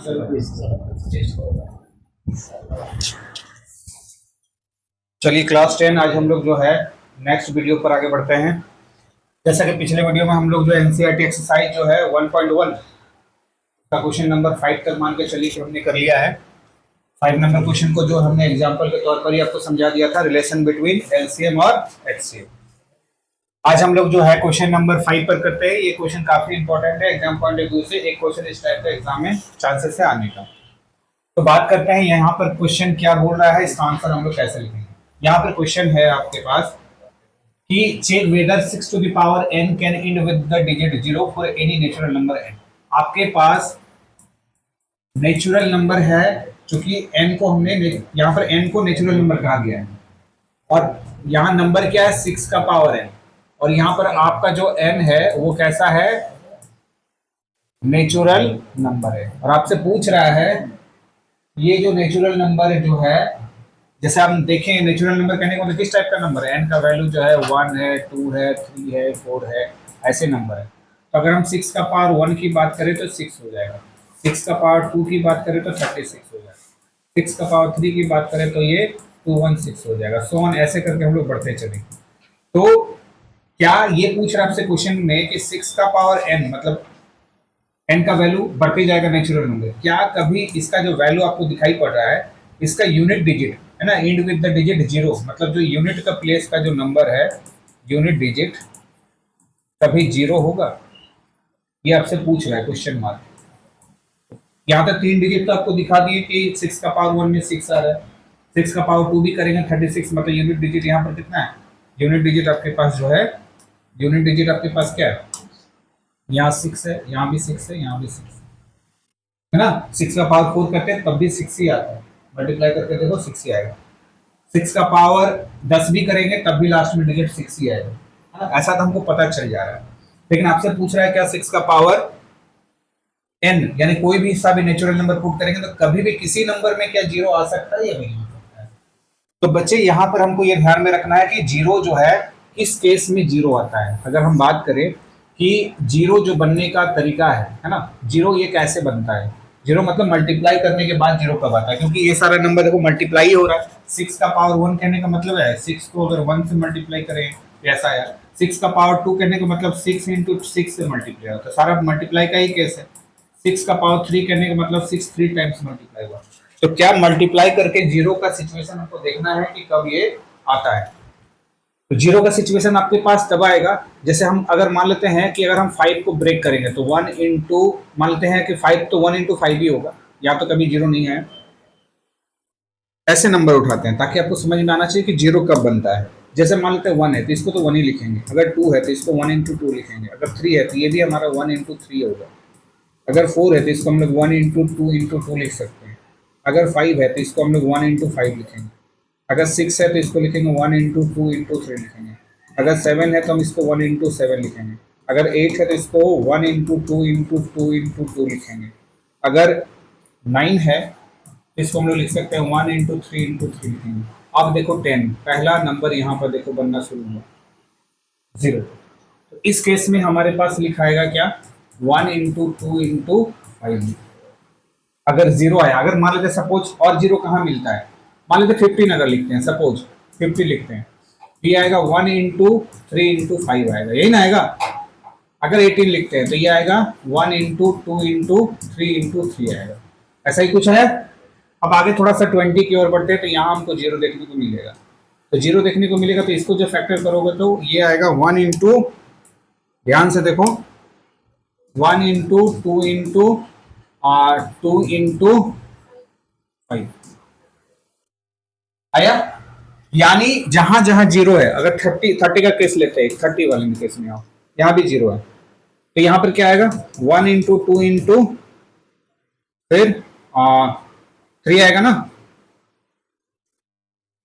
चलिए क्लास 10 आज हम लोग जो है नेक्स्ट वीडियो पर आगे बढ़ते हैं। जैसा कि पिछले वीडियो में हम लोग जो एनसीईआरटी एक्सरसाइज जो है 1.1 का क्वेश्चन नंबर 5 तक मान के चलिए कि हमने कर लिया है। 5 नंबर क्वेश्चन को जो हमने एग्जांपल के तौर पर ही आपको समझा दिया था, रिलेशन बिटवीन एलसीएम और एचसीएम। आज हम लोग जो है क्वेश्चन नंबर 5 पर करते हैं। ये क्वेश्चन काफी इंपॉर्टेंट है एग्जाम पॉइंट ऑफ व्यू से। एक क्वेश्चन इस टाइप का एग्जाम में चांसेस है आने का। तो बात करते हैं यहाँ पर क्वेश्चन क्या बोल रहा है, इसका आंसर हम लोग कैसे लिखेंगे। यहाँ पर क्वेश्चन है आपके पास कि check whether 6 to the power n can end with the digit 0 for any natural number n। आपके पास नेचुरल नंबर है, चूंकि n को हमने यहाँ पर n को नेचुरल नंबर कहा गया है और यहाँ नंबर क्या है 6 का पावर n, और यहाँ पर आपका जो n है वो कैसा है, नेचुरल नंबर है। और आपसे पूछ रहा है ये जो नेचुरल नंबर जो है, जैसे आप देखें नेचुरल नंबर कहने का मतलब किस टाइप का नंबर है, n का वैल्यू जो है 1 है, 2 है, 3 है, 4 है, ऐसे नंबर है। तो अगर हम 6 का पावर 1 की बात करें तो 6 हो जाएगा, 6 का पावर 2 की बात करें तो 36 हो जाएगा, 6 का पावर 3 की बात करें तो ये 216 हो जाएगा, सो ऑन ऐसे करके हम लोग बढ़ते चलेंगे। तो क्या ये पूछ रहा है आपसे क्वेश्चन में कि 6 का पावर n मतलब n का वैल्यू बढ़ते जाएगा नेचुरल नंबर, क्या कभी इसका जो वैल्यू आपको दिखाई पड़ रहा है इसका यूनिट डिजिट है ना, एंड विद द डिजिट 0, मतलब जो यूनिट का प्लेस का जो नंबर है यूनिट डिजिट कभी 0 होगा, ये आपसे पूछ रहा है क्वेश्चन मार्क। यहाँ तक 3 डिजिट तो आपको दिखा दिए कि 6 का पावर 1 में 6 आ रहा है, 6 का पावर 2 भी करेंगे 36, मतलब यूनिट डिजिट यहाँ पर कितना है, यूनिट डिजिट आपके पास जो है, यूनिट डिजिट आपके पास क्या है, यहाँ 6 है, यहाँ भी 6 है, यहाँ भी 6 है ना। 6 का पावर 4 करते हैं तब भी 6 ही आता है, मल्टीप्लाई करके देखो 6 ही आएगा। 6 का पावर 10 भी करेंगे तब भी लास्ट में डिजिट 6 ही आएगा, है ना। ऐसा तो हमको पता चल जा रहा है, लेकिन आपसे पूछ रहा है क्या 6 का पावर n, यानी कोई भी हिस्सा भी नेचुरल नंबर पुट करेंगे तो कभी भी किसी नंबर में क्या 0 आ सकता है या नहीं आ सकता है। तो बच्चे यहाँ पर हमको ये ध्यान में रखना है कि 0 जो है किस केस में 0 आता है। अगर हम बात करें कि 0 जो बनने का तरीका है ना, 0 ये कैसे बनता है, 0 मतलब मल्टीप्लाई करने के बाद 0 कब आता है, क्योंकि ये सारा नंबर देखो मल्टीप्लाई हो रहा है। 6 का पावर 1 कहने का मतलब है 6 को अगर 1 से मल्टीप्लाई करें ऐसा आया, 6 का पावर 2 कहने का मतलब 6 इंटू 6 से मल्टीप्लाई होता है, सारा मल्टीप्लाई का ही केस है। 6 का पावर 3 कहने का मतलब 6 3 टाइम्स मल्टीप्लाई हुआ। तो क्या मल्टीप्लाई करके 0 का सिचुएशन हमको देखना है कि कब ये आता है। तो 0 का सिचुएशन आपके पास तब आएगा जैसे हम अगर मान लेते हैं कि अगर हम 5 को ब्रेक करेंगे तो 1 इंटू, मान लेते हैं कि 5 तो 1 इंटू 5 ही होगा, या तो कभी 0 नहीं है, ऐसे नंबर उठाते हैं ताकि आपको समझ में आना चाहिए कि 0 कब बनता है। जैसे मान लेते हैं 1 है तो इसको तो 1 ही लिखेंगे, अगर 2 है तो इसको 1 इंटू 2 लिखेंगे, अगर 3 है तो ये भी हमारा 1 इंटू 3 होगा, अगर 4 है तो इसको हम लोग 1 इंटू 2 इंटू 2 लिख सकते हैं, अगर 5 है तो इसको हम लोग 1 इंटू 5 लिखेंगे, अगर 6 है तो इसको लिखेंगे 1 इंटू 2 इंटू 3 लिखेंगे, अगर 7 है तो हम इसको 1 इंटू 7 लिखेंगे, अगर 8 है तो इसको 1 इंटू 2 इंटू 2 इंटू 2 लिखेंगे, अगर 9 है तो इसको हम लोग लिख सकते हैं 1 इंटू 3 इंटू 3 लिखेंगे। अब देखो 10 पहला नंबर यहाँ पर देखो बनना शुरू हुआ 0, तो इस केस में हमारे पास लिखाएगा क्या 1 इंटू 2 इंटू 5। अगर 0 आया, अगर मान लेते सपोज, और 0 कहाँ मिलता है, मान लेते 15 अगर लिखते हैं, सपोज 50 लिखते हैं, ये आएगा 1 इंटू 3 इंटू 5 आएगा, यही ना आएगा। अगर 18 लिखते हैं तो ये आएगा 1 इंटू 2 इंटू 3 इंटू 3 आएगा, ऐसा ही कुछ है। अब आगे थोड़ा सा 20 की ओर बढ़ते हैं तो यहाँ हमको 0 देखने को मिलेगा, तो 0 देखने को मिलेगा तो इसको जो फैक्टर करोगे तो ये आएगा 1 इंटू, ध्यान से देखो 1 इंटू 2 इंटू 2 इंटू 5 आया। यानी जहां जहां 0 है, अगर 30 का केस लेते हैं, 30 वाले में केस में आओ, यहां भी 0 है तो यहां पर क्या आएगा 1 इंटू 2 इंटू फिर 3 आएगा ना,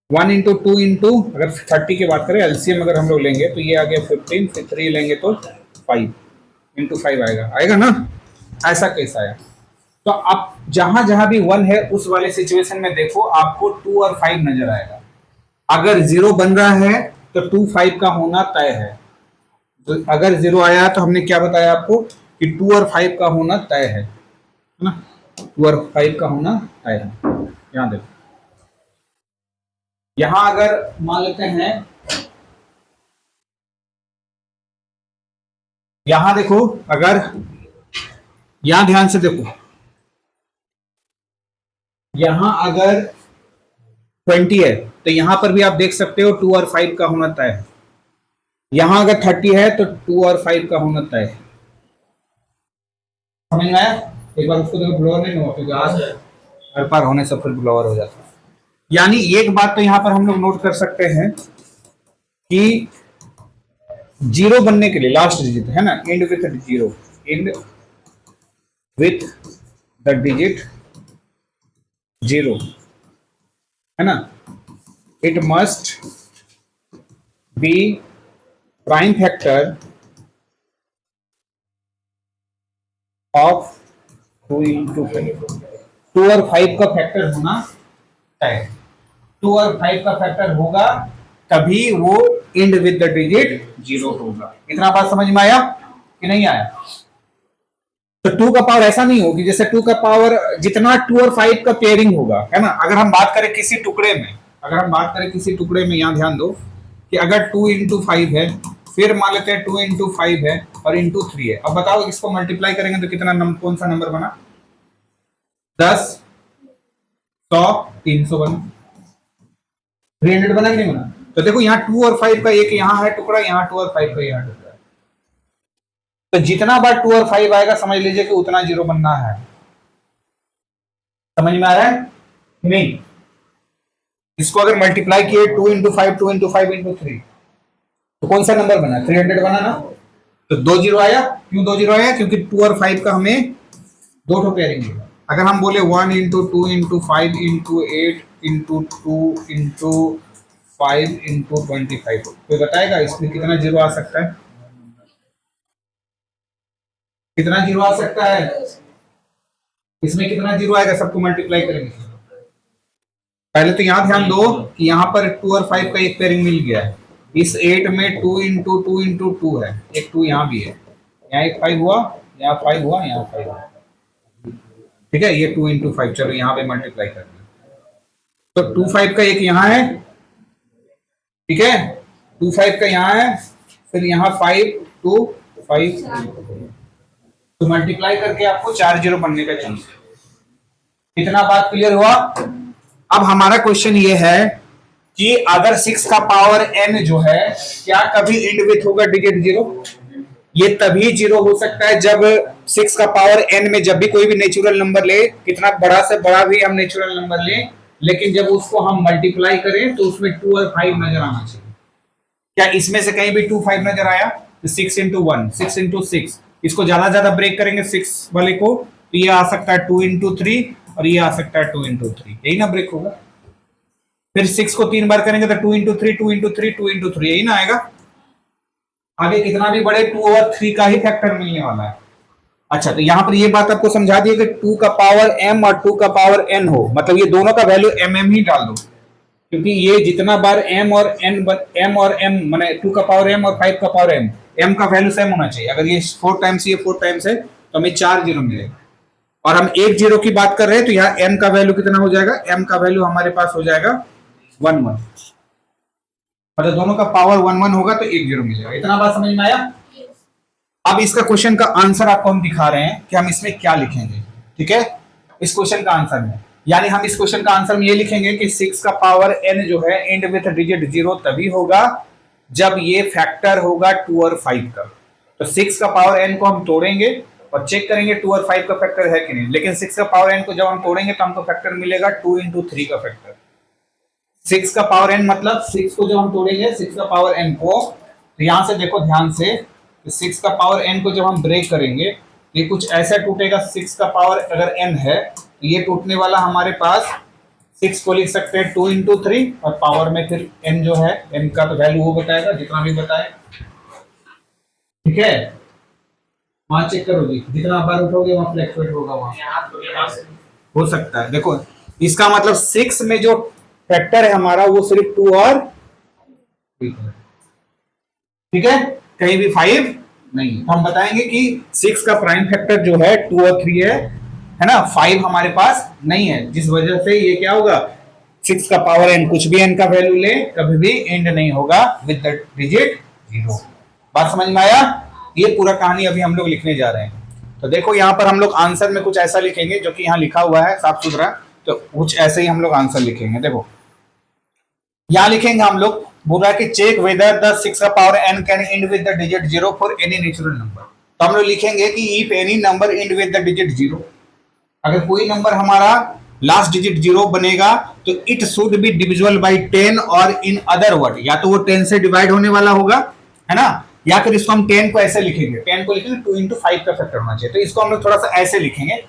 1 इंटू 2 इंटू, अगर 30 की बात करें एलसीएम अगर हम लोग लेंगे तो ये आ गया 15, फिर 3 लेंगे तो 5 इंटू 5 आएगा ना, ऐसा केस आया। तो अब जहां जहां भी 1 है उस वाले सिचुएशन में देखो आपको 2 और 5 नजर आएगा। अगर 0 बन रहा है तो 2 5 का होना तय है, तो अगर 0 आया तो हमने क्या बताया आपको कि 2 और 5 का होना तय है ना, 2 और 5 का होना तय है। यहाँ देखो, यहां अगर मान लेते हैं, यहां देखो, अगर यहां ध्यान से देखो, यहां अगर 20 है तो यहां पर भी आप देख सकते हो 2 और 5 का होना तय है। यहां अगर 30 है तो 2 और 5 का होना तय है। समझ में आया? एक बार उसको देखो, ब्लोअर नहीं हुआ क्योंकि आज हर पार होने से फिर ब्लोअर हो जाता है। यानी एक बात तो यहां पर हम लोग नोट कर सकते हैं कि जीरो बनने के लिए लास्ट डिजिट है ना, and with zero, and with the digit zero, है ना, it must be prime factor of 2 into 5। 2 और 5 का फैक्टर होना है, 2 और 5 का फैक्टर होगा तभी वो and with the digit zero होगा। इतना बात समझ में आया कि नहीं आया? तो 2 का पावर ऐसा नहीं होगी जैसे 2 का पावर जितना 2 और 5 का पेयरिंग होगा, है ना, अगर हम बात करें किसी टुकड़े में, अगर हम बात करें किसी टुकड़े में, यहां ध्यान दो कि अगर 2 इंटू 5 है, फिर मान लेते हैं 2 इंटू 5 है और इंटू 3 है। अब बताओ इसको मल्टीप्लाई करेंगे तो कितना नंबर, कौन सा नंबर बना? 10, 100, 300 बना, 300 बना कि नहीं बना? तो देखो यहाँ 2 और 5 का एक यहाँ है टुकड़ा, यहाँ 2 और 5 का यहाँ टुकड़ा है। तो जितना बार 2 और 5 आएगा समझ लीजिए कि उतना जीरो बनना है। समझ में आ रहा है नहीं? इसको अगर मल्टीप्लाई किए 2 इंटू 5, 2 इंटू 5 इंटू 3, तो कौन सा नंबर बना? 300 बना ना। तो 2 जीरो आया। क्यों 2 जीरो आया? क्योंकि 2 और 5 का हमें दो ठो पेयरिंग है। अगर हम बोले 1 into 2 into 5 into 8 into 2 into 5 into 25, कोई बताएगा इसमें कितना जीरो आ सकता है? कितना जीरो आ सकता है? इसमें कितना जीरो आएगा? सबको मल्टीप्लाई करेंगे। पहले तो यहां ध्यान दो कि यहां पर 2 और 5 का एक पेयरिंग मिल गया है। इस 8 में 2 इंटू 2 इंटू 2 है, एक 2 यहां भी है, यहाँ एक 5 हुआ, यहाँ 5 हुआ, यहाँ 5 हुआ, ठीक है, ये 2 इंटू 5, चलो यहाँ पे मल्टीप्लाई कर दिया। तो 2 5 का एक यहाँ है, ठीक है, 2 5 का यहाँ है, फिर यहाँ 5 2 5, तो मल्टीप्लाई करके आपको 4 जीरो बनने का चांस है। इतना बात क्लियर हुआ? अब हमारा क्वेश्चन ये है कि अगर 6 का पावर n जो है क्या कभी एंड विथ होगा डिजिट जीरो? ये तभी जीरो हो सकता है जब 6 का पावर n में जब भी कोई भी नेचुरल नंबर ले, कितना बड़ा से बड़ा भी हम नेचुरल नंबर ले, लेकिन जब उसको हम मल्टीप्लाई करें तो उसमें 2 और 5 नजर आना चाहिए। क्या इसमें से कहीं भी 2 5 नजर आया? 6 इंटू 1, 6 इंटू 6, इसको ज्यादा ज्यादा ब्रेक करेंगे 6 वाले को, तो ये आ सकता है 2 इंटू 3 और ये आ सकता है 2 इंटू 3, यही ना ब्रेक होगा। फिर 6 को 3 बार करेंगे तो 2 इंटू 3, 2 इंटू 3, 2 इंटू 3, यही ना आएगा। आगे कितना भी बड़े 2 और 3 का ही फैक्टर मिलने वाला है। अच्छा, तो यहां पर ये बात आपको समझा दी कि 2 का पावर m और 2 का पावर n हो, मतलब ये दोनों का वैल्यू mm ही डाल दो, क्योंकि ये जितना बार m और m माने 2 का पावर m और 5 का पावर m का वैल्यू सेम होना चाहिए। अगर ये 4 टाइम्स ये 4 टाइम्स है तो हमें 4 जीरो मिलेगा, और हम एक जीरो की बात कर रहे हैं तो यहाँ m का वैल्यू कितना हो जाएगा? m का वैल्यू हमारे पास हो जाएगा 1 1, मतलब दोनों का पावर 1 1 होगा तो एक जीरो मिलेगा। इतना बात समझ में आया? अब इसका क्वेश्चन का आंसर आपको हम दिखा रहे हैं कि हम इसमें क्या लिखेंगे, ठीक है, इस क्वेश्चन का आंसर में। यानी हम इस क्वेश्चन का आंसर में ये लिखेंगे कि 6 का पावर n जो है एंड विथ डिजिट जीरो तभी होगा जब ये फैक्टर होगा 2 और 5 का। तो 6 का पावर n को हम तोड़ेंगे और चेक करेंगे 2 और 5 का फैक्टर है कि नहीं, लेकिन 6 का पावर n को जब हम तोड़ेंगे तो हमको फैक्टर मिलेगा 2 इंटू 3 का फैक्टर। 6 का पावर n मतलब 6 को जब हम तोड़ेंगे 6 का पावर n को, तो यहां से देखो ध्यान से, 6 का पावर n को जब हम ब्रेक करेंगे ये कुछ ऐसा टूटेगा। 6 का पावर अगर n है तो ये टूटने वाला हमारे पास 6 को लिख सकते हैं 2 इंटू 3 और पावर में फिर n जो है, n का तो वैल्यू वो बताएगा जितना भी बताए, ठीक है। वहां चेक करो जी, जितना बार उठोगे वहां फ्लैक्चुएट होगा, वहां हो सकता है। देखो इसका मतलब 6 में जो फैक्टर है हमारा वो सिर्फ 2 और, ठीक है, कहीं भी 5 नहीं। तो हम बताएंगे कि 6 का प्राइम फैक्टर जो है 2 और 3 है, है ना, 5 हमारे पास नहीं है, जिस वजह से ये क्या होगा, 6 का पावर n, कुछ भी n का वैल्यू ले कभी भी एंड नहीं होगा विद द डिजिट 0। बात समझ में आया? ये पूरा कहानी अभी हम लोग लिखने जा रहे हैं। तो देखो यहाँ पर हम लोग आंसर में कुछ ऐसा लिखेंगे जो कि यहाँ लिखा हुआ है साफ सुथरा, तो कुछ ऐसे ही हम लोग आंसर लिखेंगे। देखो यहाँ लिखेंगे हम लोग, बोल रहा है कि चेक वेदर द 6 का power n can end with the digit 0 for any natural number. तो हम लोग लिखेंगे कि if any number and with the digit 0, अगर कोई नंबर हमारा लास्ट डिजिट 0 बनेगा तो it should be divisible bye 10 और इन अदर वर्ड, या तो वो 10 से डिवाइड होने वाला होगा, है ना, या फिर इसको हम 10 को ऐसे लिखेंगे, 10 को लिखेंगे 2 into 5 का फैक्टर होना चाहिए। तो इसको हम लोग थोड़ा सा ऐसे लिखेंगे,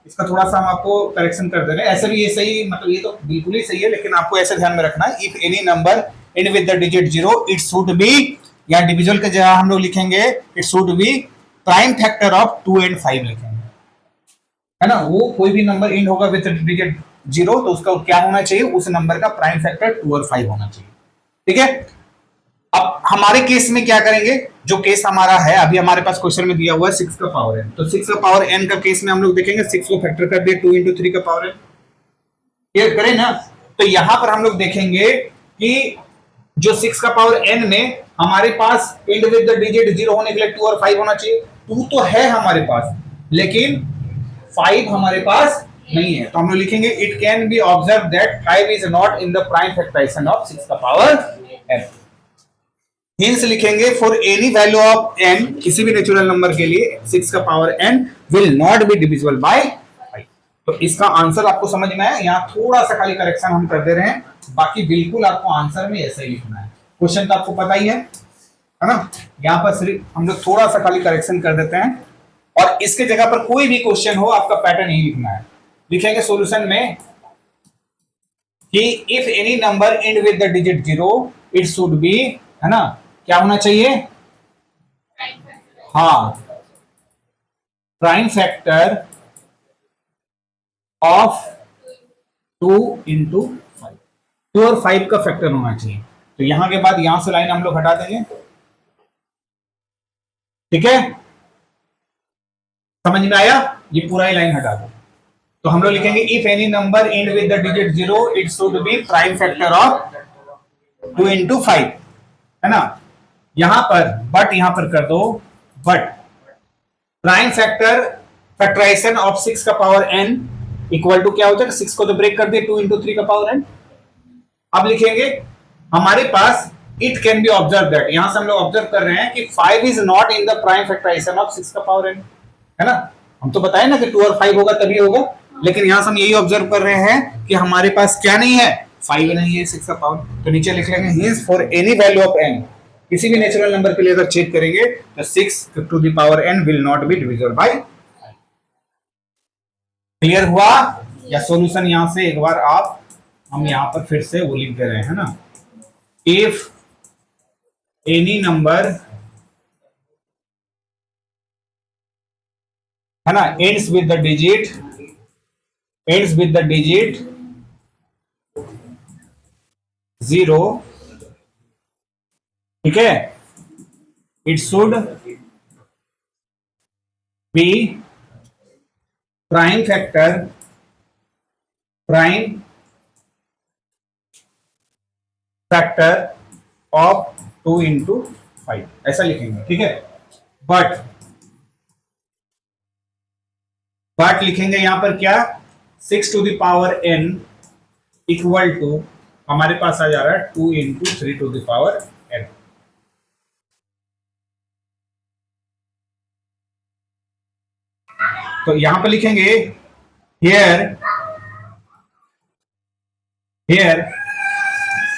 इसका थोड़ा सा हम आपको करेक्शन कर दे रहे हैं। ऐसे भी ये सही, मतलब ये तो बिल्कुल ही सही है, लेकिन आपको ऐसे ध्यान में रखना है, if any number and with the digit 0 it should be, या डिविजिबल के जगह हम लोग लिखेंगे it should be prime factor of 2 and 5 लिखेंगे, है ना। वो कोई भी नंबर एंड होगा विद डिजिट 0 तो उसका क्या होना चाहिए, उस नंबर का प्राइम फैक्टर 2 और 5 होना चाहिए, ठीक है। अब हमारे केस में क्या करेंगे, जो केस हमारा है अभी हमारे पास क्वेश्चन में दिया हुआ है 6 का पावर n, तो 6 का पावर n का केस में हम लोग देखेंगे 6 को फैक्टर कर दिए 2 into 3 का पावर n, क्लियर करें ना। तो यहां पर हम लोग देखेंगे कि जो 6 का पावर n में हमारे पास एंड विद द डिजिट 0 होने के लिए 2 और 5 होना चाहिए। 2 तो है हमारे पास, लेकिन 5 हमारे पास नहीं है, तो हम लोग लिखेंगे it can be observe that 5 is not in the prime factorization of 6 का पावर n। हिंस लिखेंगे for any value of n, किसी भी नेचुरल नंबर के लिए 6 का power n will not be divisible by 5। तो इसका आंसर आपको समझ में आया, यहाँ थोड़ा सा खाली करेक्शन हम कर दे रहे हैं, बाकी बिल्कुल आपको आंसर में ऐसे ही लिखना है। क्वेश्चन तो आपको पता ही है ना, यहाँ पर सिर्फ हम लोग थोड़ा सा खाली करेक्शन कर देते हैं, और इसके जगह पर कोई भी क्वेश्चन हो आपका पैटर्न यही लिखना है। लिखेंगे सॉल्यूशन में कि if any number and with the digit 0 it should be, है ना, क्या होना चाहिए, हाँ, प्राइम फैक्टर ऑफ 2 into 5, 2 और 5 का फैक्टर होना चाहिए। तो यहां के बाद यहां से लाइन हम लोग हटा देंगे, ठीक है, समझ में आया, ये पूरा ही लाइन हटा दो। तो हम लोग लिखेंगे if any number and with the digit 0 it should be prime factor of 2 into 5, है ना। यहां पर बट, यहां पर कर दो but prime factor factorization of 6 का पावर n इक्वल टू क्या होता है, 6 को तो ब्रेक कर दिए 2 into 3 का पावर n। अब लिखेंगे हमारे पास it can be observe that, यहां से हम लोग ऑब्जर्व कर रहे हैं कि 5 is not in the prime factorization of 6 का पावर n, है ना। हम तो बताए ना कि 2 और 5 होगा तभी होगा, लेकिन यहां से हम यही ऑब्जर्व कर रहे हैं कि हमारे पास क्या नहीं है, 5 नहीं है 6 का पावर। तो नीचे लिख लेंगे hints for any value of n, किसी भी नेचुरल नंबर के लिए अगर चेक करेंगे तो 6 to the power n will not be divisible by. Clear हुआ? या सॉल्यूशन यहां से एक बार आप, हम यहां पर फिर से वो लिख दे रहे हैं ना, इफ एनी नंबर, है ना, एंड्स विद द डिजिट 0, ठीक है, it should be prime factor of 2 into 5, ऐसा लिखेंगे, ठीक है। बट लिखेंगे यहां पर क्या, 6 to the power n equal to हमारे पास आ जा रहा है 2 into 3 to the power n। तो यहां पर लिखेंगे here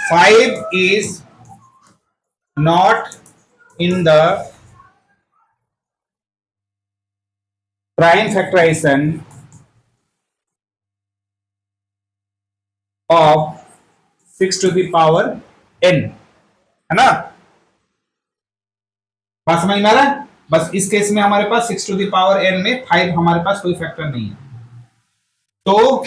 5 is not in the prime factorization of 6 to the power n, है ना। बात समझ में आ रहा है? बस इस केस में हमारे पास 6 to the power n में 5 हमारे पास कोई फैक्टर नहीं है, तो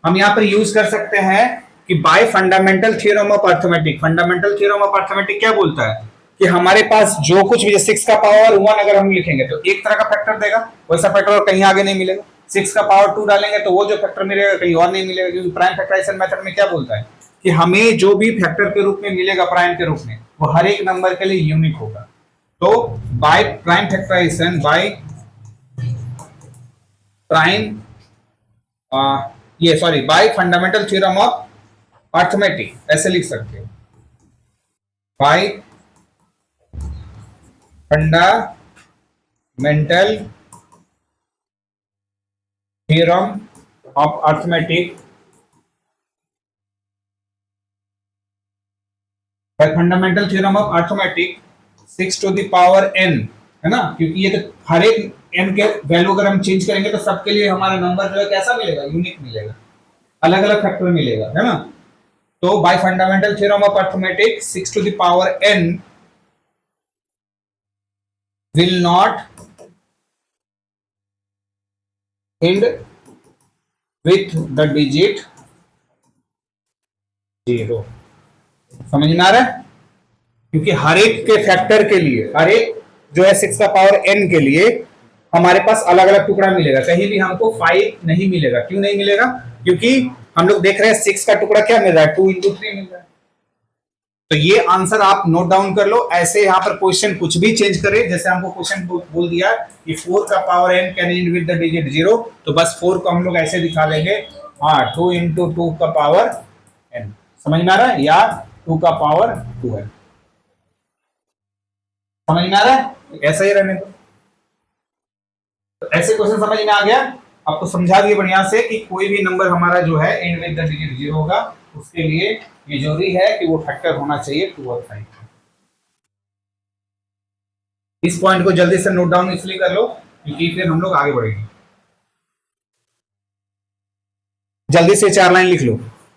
हम यहां पर यूज कर सकते हैं कि bye fundamental theorem of arithmetic. Fundamental theorem of arithmetic क्या बोलता है कि हमारे पास जो कुछ भी 6 का पावर 1 अगर हम लिखेंगे तो एक तरह का फैक्टर देगा, वैसा फैक्टर और कहीं आगे नहीं मिलेगा। 6 का पावर 2 डालेंगे तो वो जो फैक्टर मिलेगा कहीं और नहीं मिलेगा, क्योंकि प्राइम फैक्टराइजेशन मेथड में क्या बोलता है कि हमें जो भी फैक्टर के रूप में मिलेगा प्राइम के रूप में वो हर एक नंबर के लिए यूनिक होगा। तो by prime factorization, by prime by fundamental theorem of arithmetic, ऐसे लिख सकते हो, by fundamental theorem of arithmetic, fundamental theorem of arithmetic 6 to the power n, है ना, क्योंकि ये तो हर एक n के वैल्यू अगर हम चेंज करेंगे तो सबके लिए हमारा नंबर जो है कैसा मिलेगा, यूनिक मिलेगा, अलग अलग फैक्टर मिलेगा, है ना। तो by fundamental theorem of arithmetic 6 to the power n will not end with the digit 0। समझ में आ रहा है, क्योंकि हर एक के फैक्टर के लिए, हर एक जो है 6 का पावर n के लिए हमारे पास अलग अलग टुकड़ा मिलेगा, कहीं भी हमको 5 नहीं मिलेगा। क्यों नहीं मिलेगा, क्योंकि हम लोग देख रहे हैं 6 का टुकड़ा क्या मिल रहा है, 2 इंटू 3 मिल रहा है। तो ये आंसर आप नोट डाउन कर लो। ऐसे यहाँ पर क्वेश्चन कुछ भी चेंज करे, जैसे हमको क्वेश्चन बोल दिया कि 4 का power n can end with the digit 0, तो बस 4 को हम लोग ऐसे दिखा देंगे, हाँ 2 इंटू 2 का पावर n, समझ में आ रहा है, या 2 का पावर 2 है, समझ में आ रहा है, ऐसा ही रहने दो। तो ऐसे क्वेश्चन समझ में आ गया, आपको समझा दिए बढ़िया से कि कोई भी नंबर हमारा जो है एंड विद द डिजिट 0 होगा, उसके लिए ये जरूरी है कि वो फैक्टर होना चाहिए 2 और 5। इस पॉइंट को जल्दी से नोट डाउन इसलिए कर लो क्योंकि फिर हम लोग आगे बढ़ेंगे। जल्दी से 4 लाइन लिख लो।